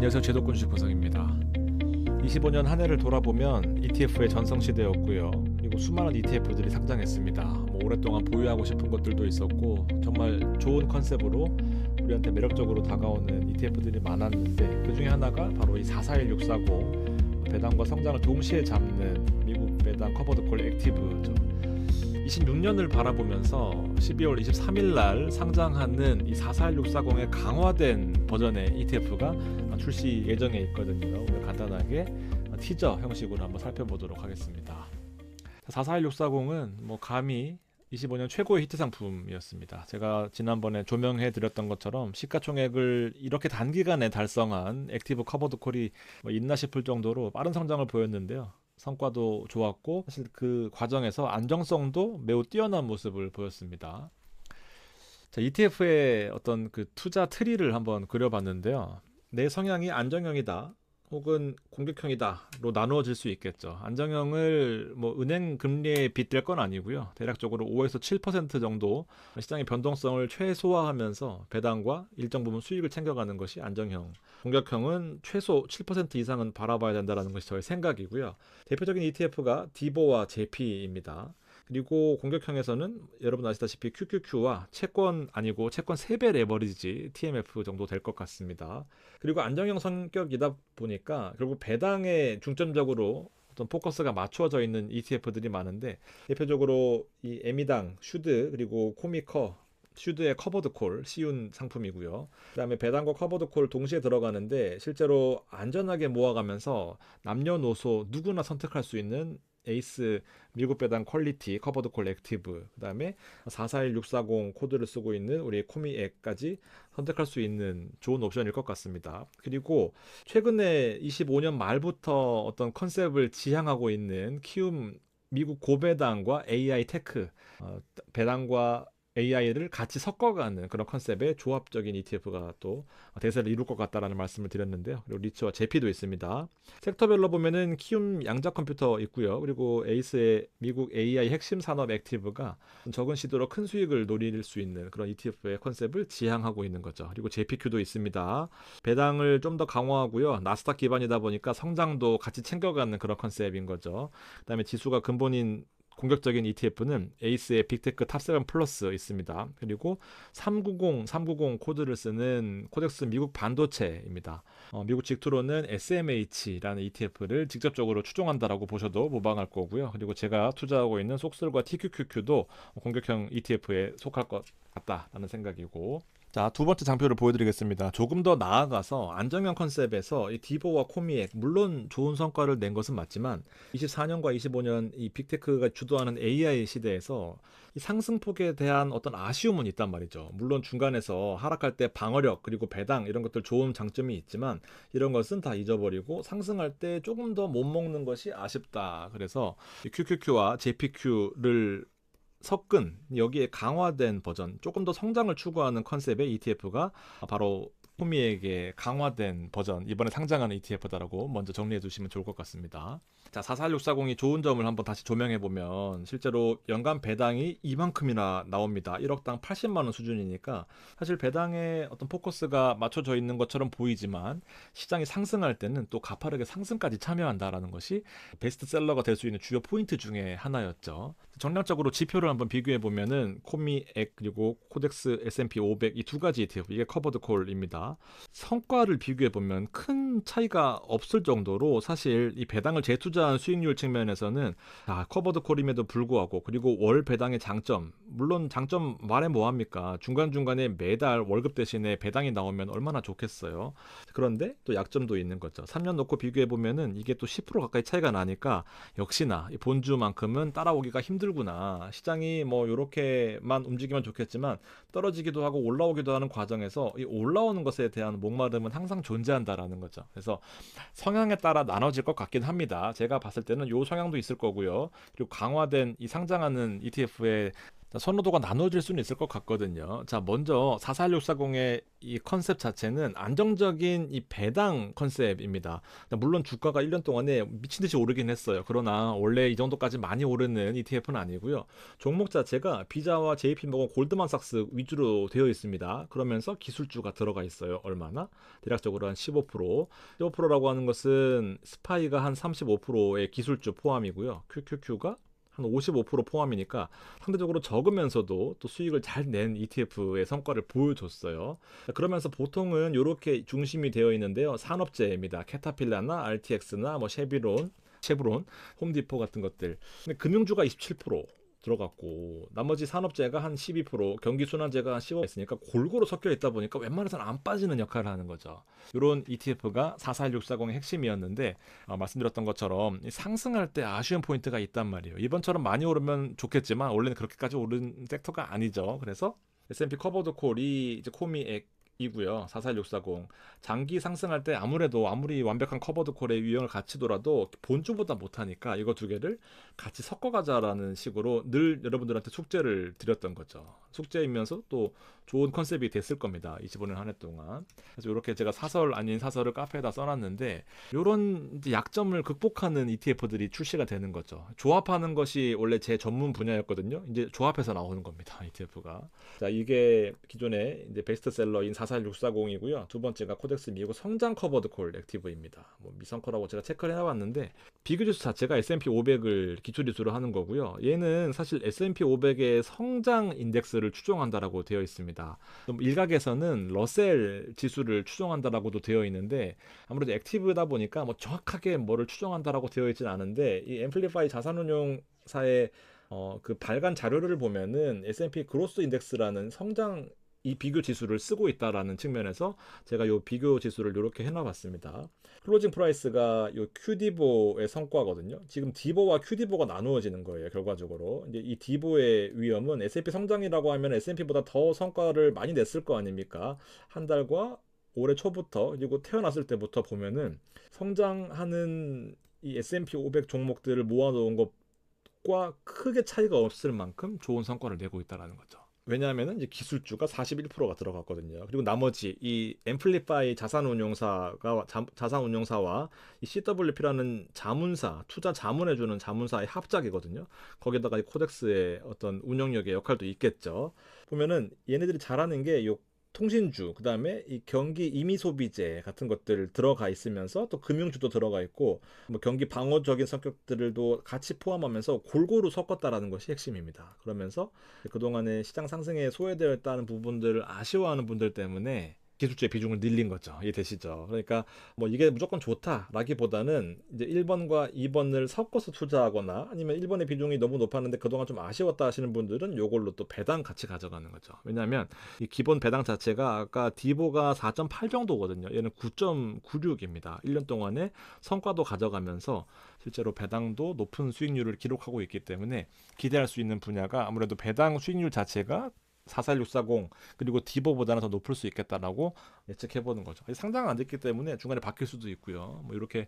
안녕하세요. 제도권 슈퍼성입니다. 25년 한 해를 돌아보면 ETF의 전성시대였고요. 그리고 수많은 ETF들이 상장했습니다. 오랫동안 보유하고 싶은 것들도 있었고 정말 좋은 컨셉으로 우리한테 매력적으로 다가오는 ETF들이 많았는데 그 중에 하나가 바로 이 441640 배당과 성장을 동시에 잡는 미국 배당 커버드콜 액티브죠. 26년을 바라보면서 12월 23일 날 상장하는 이 441-640의 강화된 버전의 ETF가 출시 예정에 있거든요. 오늘 간단하게 티저 형식으로 한번 살펴보도록 하겠습니다. 441-640은 감히 25년 최고의 히트 상품이었습니다. 제가 지난번에 조명해 드렸던 것처럼 시가총액을 이렇게 단기간에 달성한 액티브 커버드콜이 있나 싶을 정도로 빠른 성장을 보였는데요. 성과도 좋았고 사실 그 과정에서 안정성도 매우 뛰어난 모습을 보였습니다. 자, ETF의 어떤 그 투자 트리를 한번 그려봤는데요. 내 성향이 안정형이다 혹은 공격형이다로 나누어질 수 있겠죠. 안정형을 은행 금리에 빗댈 건 아니고요. 대략적으로 5에서 7% 정도 시장의 변동성을 최소화하면서 배당과 일정 부분 수익을 챙겨가는 것이 안정형. 공격형은 최소 7% 이상은 바라봐야 된다는 것이 저의 생각이고요. 대표적인 ETF가 디보와 제피입니다. 그리고 공격형에서는 여러분 아시다시피 QQQ와 채권 아니고 채권 3배 레버리지 TMF 정도 될 것 같습니다. 그리고 안정형 성격이다 보니까 결국 배당에 중점적으로 어떤 포커스가 맞추어져 있는 ETF들이 많은데 대표적으로 이 에미당, 슈드 그리고 코미커 슈드의 커버드콜 쉬운 상품이고요. 그 다음에 배당과 커버드콜 동시에 들어가는데 실제로 안전하게 모아가면서 남녀노소 누구나 선택할 수 있는 에이스 미국 배당 퀄리티 커버드콜 액티브, 그 다음에 441640 코드를 쓰고 있는 우리 코미액까지 선택할 수 있는 좋은 옵션일 것 같습니다. 그리고 최근에 25년 말부터 어떤 컨셉을 지향하고 있는 키움 미국 고배당과 AI 테크, 배당과 AI를 같이 섞어가는 그런 컨셉의 조합적인 ETF가 또 대세를 이룰 것 같다라는 말씀을 드렸는데요. 그리고 리츠와 제피도 있습니다. 섹터별로 보면은 키움 양자컴퓨터 있고요. 그리고 에이스의 미국 AI 핵심 산업 액티브가 적은 시도로 큰 수익을 노릴 수 있는 그런 ETF의 컨셉을 지향하고 있는 거죠. 그리고 JPQ도 있습니다. 배당을 좀 더 강화하고요. 나스닥 기반이다 보니까 성장도 같이 챙겨가는 그런 컨셉인 거죠. 그다음에 지수가 근본인 공격적인 ETF는 에이스의 빅테크 탑7 플러스 있습니다. 그리고 390 코드를 쓰는 코덱스 미국 반도체입니다. 미국 직투로는 SMH라는 ETF를 직접적으로 추종한다라고 보셔도 무방할 거고요. 그리고 제가 투자하고 있는 속설과 TQQQ도 공격형 ETF에 속할 것 같다라는 생각이고, 자, 두 번째 장표를 보여드리겠습니다. 조금 더 나아가서 안정형 컨셉에서 이 디보와 코미액 물론 좋은 성과를 낸 것은 맞지만 24년과 25년 이 빅테크가 주도하는 AI 시대에서 이 상승폭에 대한 어떤 아쉬움은 있단 말이죠. 물론 중간에서 하락할 때 방어력 그리고 배당 이런 것들 좋은 장점이 있지만 이런 것은 다 잊어버리고 상승할 때 조금 더 못 먹는 것이 아쉽다. 그래서 QQQ와 JPQ를 섞은 여기에 강화된 버전, 조금 더 성장을 추구하는 컨셉의 ETF가 바로 코미에게 강화된 버전, 이번에 상장하는 ETF다라고 먼저 정리해 두시면 좋을 것 같습니다. 자, 44640이 좋은 점을 한번 다시 조명해 보면 실제로 연간 배당이 이만큼이나 나옵니다. 1억당 80만 원 수준이니까 사실 배당에 어떤 포커스가 맞춰져 있는 것처럼 보이지만 시장이 상승할 때는 또 가파르게 상승까지 참여한다라는 것이 베스트셀러가 될 수 있는 주요 포인트 중에 하나였죠. 정량적으로 지표를 한번 비교해 보면은 코미액 그리고 코덱스 S&P 500 이 두 가지 ETF 이게 커버드 콜입니다. 성과를 비교해 보면 큰 차이가 없을 정도로 사실 이 배당을 재투자한 수익률 측면에서는 커버드 콜임에도 불구하고, 그리고 월 배당의 장점, 물론 장점 말해 뭐합니까? 중간중간에 매달 월급 대신에 배당이 나오면 얼마나 좋겠어요. 그런데 또 약점도 있는 거죠. 3년 놓고 비교해 보면은 이게 또 10% 가까이 차이가 나니까 역시나 이 본주만큼은 따라오기가 힘들구나. 시장이 요렇게만 움직이면 좋겠지만 떨어지기도 하고 올라오기도 하는 과정에서 이 올라오는 것에 대한 목마름은 항상 존재한다라는 거죠. 그래서 성향에 따라 나눠질 것 같긴 합니다. 제가 봤을 때는 요 성향도 있을 거고요. 그리고 강화된 이 상장하는 ETF의 선호도가 나눠질 수는 있을 것 같거든요. 자, 먼저 44640의 이 컨셉 자체는 안정적인 이 배당 컨셉입니다. 물론 주가가 1년 동안에 미친 듯이 오르긴 했어요. 그러나 원래 이 정도까지 많이 오르는 ETF는 아니고요. 종목 자체가 비자와 JP모건, 골드만삭스 위주로 되어 있습니다. 그러면서 기술주가 들어가 있어요. 얼마나? 대략적으로 한 15%. 15%라고 하는 것은 스파이가 한 35%의 기술주 포함이고요. QQQ가 한 55% 포함이니까 상대적으로 적으면서도 또 수익을 잘 낸 ETF의 성과를 보여줬어요. 그러면서 보통은 이렇게 중심이 되어 있는데요. 산업재입니다. 캐타필라나 RTX나 뭐 쉐브론, 홈디포 같은 것들. 근데 금융주가 27% 들어갔고 나머지 산업재가 한 12%, 경기순환재가 한 15% 있으니까 골고루 섞여 있다 보니까 웬만해서는 안 빠지는 역할을 하는 거죠. 이런 ETF가 44640의 핵심이었는데 말씀드렸던 것처럼 상승할 때 아쉬운 포인트가 있단 말이에요. 이번처럼 많이 오르면 좋겠지만 원래는 그렇게까지 오른 섹터가 아니죠. 그래서 S&P 커버드 콜이 이제 코미액 이고요. 44640 장기 상승할 때 아무래도 아무리 완벽한 커버드 콜의 유형을 갖추더라도 본주보다 못하니까 이거 두 개를 같이 섞어가자라는 식으로 늘 여러분들한테 숙제를 드렸던 거죠. 숙제이면서 또 좋은 컨셉이 됐을 겁니다. 25년 한 해 동안. 그래서 이렇게 제가 사설 아닌 사설을 카페에다 써놨는데 이런 약점을 극복하는 ETF들이 출시가 되는 거죠. 조합하는 것이 원래 제 전문 분야였거든요. 이제 조합해서 나오는 겁니다. ETF가. 자, 이게 기존의 이제 베스트셀러인 44640이고요. 두 번째가 코덱스 미국 성장 커버드 콜 액티브입니다. 뭐 미성커라고 제가 체크를 해봤는데 비교지수 자체가 S&P 500을 기초지수로 하는 거고요. 얘는 사실 S&P 500의 성장 인덱스를 추종한다라고 되어 있습니다. 일각에서는 러셀 지수를 추종한다라고도 되어 있는데 아무래도 액티브다 보니까 뭐 정확하게 뭐를 추종한다라고 되어 있진 않은데 이 앰플리파이 자산운용사의 그 발간 자료를 보면은 S&P 그로스 인덱스라는 성장 이 비교 지수를 쓰고 있다라는 측면에서 제가 요 비교 지수를 이렇게 해놔봤습니다. 클로징 프라이스가 요 QDIVO의 성과거든요. 지금 디보와 QDIVO가 나누어지는 거예요. 결과적으로 이제 이 디보의 위험은 S&P 성장이라고 하면 S&P보다 더 성과를 많이 냈을 거 아닙니까? 한 달과 올해 초부터 그리고 태어났을 때부터 보면은 성장하는 이 S&P 500 종목들을 모아놓은 것과 크게 차이가 없을 만큼 좋은 성과를 내고 있다는 거죠. 왜냐하면 이제 기술주가 41%가 들어갔거든요. 그리고 나머지 이 앰플리파이 자산운용사와 이 CWP라는 자문사, 투자 자문해주는 자문사의 합작이거든요. 거기다가 이 코덱스의 어떤 운영력의 역할도 있겠죠. 보면은 얘네들이 잘하는 게 요 통신주, 그 다음에 이 경기 임의 소비재 같은 것들 들어가 있으면서 또 금융주도 들어가 있고 뭐 경기 방어적인 성격들도 같이 포함하면서 골고루 섞었다라는 것이 핵심입니다. 그러면서 그동안의 시장 상승에 소외되어 있다는 부분들을 아쉬워하는 분들 때문에 기술주의 비중을 늘린 거죠. 이해되시죠? 그러니까 뭐 이게 무조건 좋다라기보다는 이제 1번과 2번을 섞어서 투자하거나 아니면 1번의 비중이 너무 높았는데 그동안 좀 아쉬웠다 하시는 분들은 요걸로 또 배당 같이 가져가는 거죠. 왜냐하면 이 기본 배당 자체가 아까 디보가 4.8 정도거든요. 얘는 9.96입니다. 1년 동안에 성과도 가져가면서 실제로 배당도 높은 수익률을 기록하고 있기 때문에 기대할 수 있는 분야가 아무래도 배당 수익률 자체가 44640 그리고 디보보다는 더 높을 수 있겠다라고 예측해보는 거죠. 상장 안 됐기 때문에 중간에 바뀔 수도 있고요. 뭐 이렇게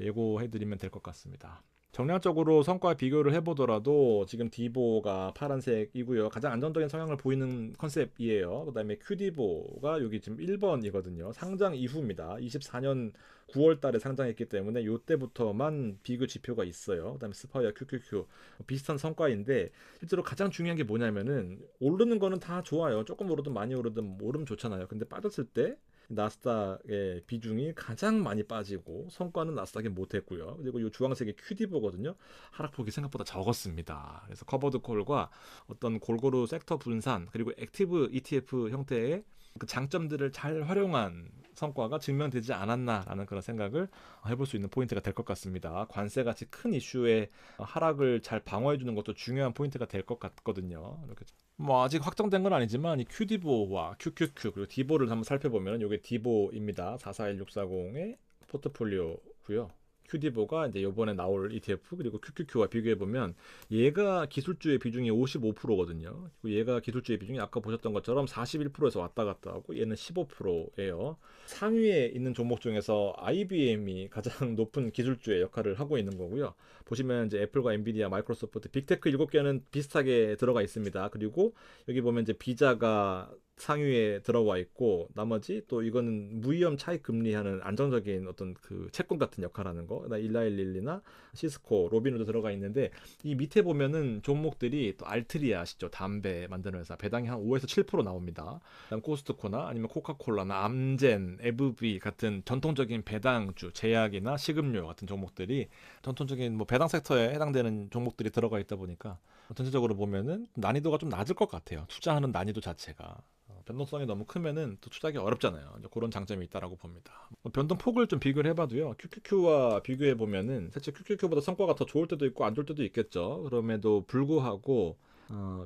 예고해드리면 될 것 같습니다. 정량적으로 성과 비교를 해보더라도 지금 디보가 파란색이고요. 가장 안정적인 성향을 보이는 컨셉이에요. 그 다음에 QDIVO가 여기 지금 1번이거든요. 상장 이후입니다. 24년 9월 달에 상장했기 때문에 이때부터만 비교 지표가 있어요. 그 다음에 스파이어 QQQ 비슷한 성과인데 실제로 가장 중요한 게 뭐냐면은 오르는 거는 다 좋아요. 조금 오르든 많이 오르든 오르면 좋잖아요. 근데 빠졌을 때 나스닥의 비중이 가장 많이 빠지고 성과는 나스닥이 못했고요. 그리고 이 주황색이 QDIVO거든요. 하락폭이 생각보다 적었습니다. 그래서 커버드 콜과 어떤 골고루 섹터 분산 그리고 액티브 ETF 형태의 그 장점들을 잘 활용한 성과가 증명되지 않았나라는 그런 생각을 해볼 수 있는 포인트가 될 것 같습니다. 관세같이 큰 이슈의 하락을 잘 방어해주는 것도 중요한 포인트가 될 것 같거든요. 이렇게 뭐 아직 확정된 건 아니지만 이 QDIVO와 QQQ 그리고 디보를 한번 살펴보면 이게 디보입니다. 441-640의 포트폴리오고요. QD보가 이제 이번에 나올 ETF 그리고 QQQ와 비교해 보면 얘가 기술주의 비중이 55%거든요. 그리고 얘가 기술주의 비중이 아까 보셨던 것처럼 41%에서 왔다 갔다 하고 얘는 15%예요. 상위에 있는 종목 중에서 IBM이 가장 높은 기술주의 역할을 하고 있는 거고요. 보시면 이제 애플과 엔비디아, 마이크로소프트, 빅테크 7개는 비슷하게 들어가 있습니다. 그리고 여기 보면 이제 비자가 상위에 들어와 있고 나머지 또 이거는 무위험 차익 금리하는 안정적인 어떤 그 채권 같은 역할하는 거, 나 일라일릴리나 시스코, 로빈후드 들어가 있는데 이 밑에 보면은 종목들이 또 알트리아 아시죠? 담배 만드는 회사 배당이 한 5에서 7% 나옵니다. 그다음 코스트코나 아니면 코카콜라나 암젠, 에브비 같은 전통적인 배당주, 제약이나 식음료 같은 종목들이 전통적인 뭐 배당 섹터에 해당되는 종목들이 들어가 있다 보니까 전체적으로 보면은 난이도가 좀 낮을 것 같아요. 투자하는 난이도 자체가. 변동성이 너무 크면은 또 투자하기 어렵잖아요. 이제 그런 장점이 있다라고 봅니다. 변동폭을 좀 비교를 해봐도요. QQQ와 비교해 보면은 사실 QQQ보다 성과가 더 좋을 때도 있고 안 좋을 때도 있겠죠. 그럼에도 불구하고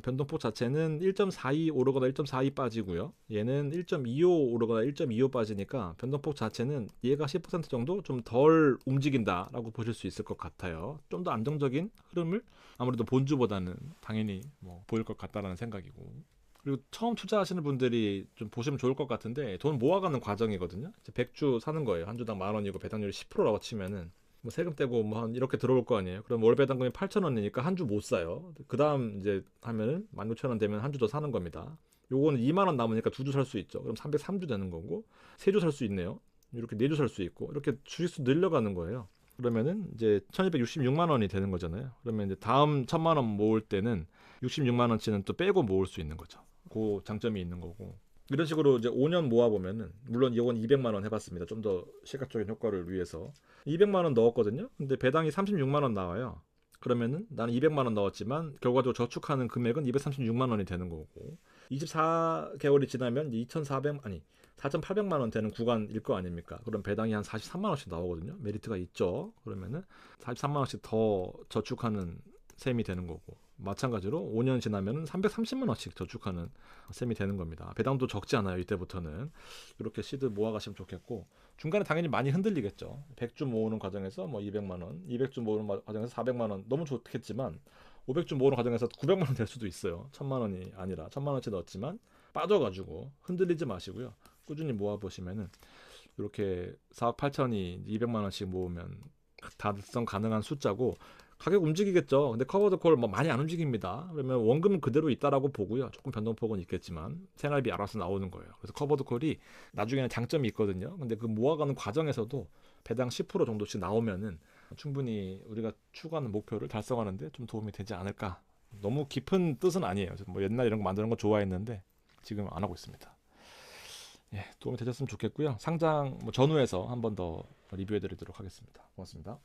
변동폭 자체는 1.42 오르거나 1.42 빠지고요. 얘는 1.25 오르거나 1.25 빠지니까 변동폭 자체는 얘가 10% 정도 좀 덜 움직인다라고 보실 수 있을 것 같아요. 좀 더 안정적인 흐름을 아무래도 본주보다는 당연히 뭐 보일 것 같다라는 생각이고. 그리고 처음 투자하시는 분들이 좀 보시면 좋을 것 같은데 돈 모아가는 과정이거든요. 이제 100주 사는 거예요. 한 주당 10,000원이고 배당률이 10%라고 치면은 뭐 세금 떼고 뭐 한 이렇게 들어올 거 아니에요. 그럼 월 배당금이 8,000원이니까 한 주 못 사요. 그 다음 이제 하면은 16,000원 되면 한 주 더 사는 겁니다. 요거는 2만 원 남으니까 두 주 살 수 있죠. 그럼 303주 되는 거고 세 주 살 수 있네요. 이렇게 네 주 살 수 있고 이렇게 주짓수 늘려가는 거예요. 그러면은 이제 1,266만 원이 되는 거잖아요. 그러면 이제 다음 1,000만 원 모을 때는 66만 원치는 또 빼고 모을 수 있는 거죠. 그 장점이 있는 거고. 이런 식으로 이제 5년 모아 보면은 물론 이건 200만 원 해봤습니다. 좀 더 시각적인 효과를 위해서 200만 원 넣었거든요. 근데 배당이 36만 원 나와요. 그러면은 나는 200만 원 넣었지만 결과적으로 저축하는 금액은 236만 원이 되는 거고 24개월이 지나면 2,400 아니 4,800만 원 되는 구간일 거 아닙니까? 그럼 배당이 한 43만 원씩 나오거든요. 메리트가 있죠. 그러면은 43만 원씩 더 저축하는 셈이 되는 거고 마찬가지로 5년 지나면 330만 원씩 저축하는 셈이 되는 겁니다. 배당도 적지 않아요. 이때부터는 이렇게 시드 모아가시면 좋겠고 중간에 당연히 많이 흔들리겠죠. 100주 모으는 과정에서 뭐 200만 원, 200주 모으는 과정에서 400만 원 너무 좋겠지만 500주 모으는 과정에서 900만 원 될 수도 있어요. 1,000만 원이 아니라 1,000만 원치 넣었지만 빠져가지고 흔들리지 마시고요. 꾸준히 모아보시면은 이렇게 4억 8천이 200만 원씩 모으면 달성 가능한 숫자고 가격 움직이겠죠. 근데 커버드 콜 뭐 많이 안 움직입니다. 그러면 원금은 그대로 있다라고 보고요. 조금 변동폭은 있겠지만 생활비 알아서 나오는 거예요. 그래서 커버드 콜이 나중에는 장점이 있거든요. 근데 그 모아가는 과정에서도 배당 10% 정도씩 나오면은 충분히 우리가 추구하는 목표를 달성하는데 좀 도움이 되지 않을까. 너무 깊은 뜻은 아니에요. 뭐 옛날 이런 거 만드는 거 좋아했는데 지금 안 하고 있습니다. 예, 도움이 되셨으면 좋겠고요. 상장 뭐 전후에서 한 번 더 리뷰해드리도록 하겠습니다. 고맙습니다.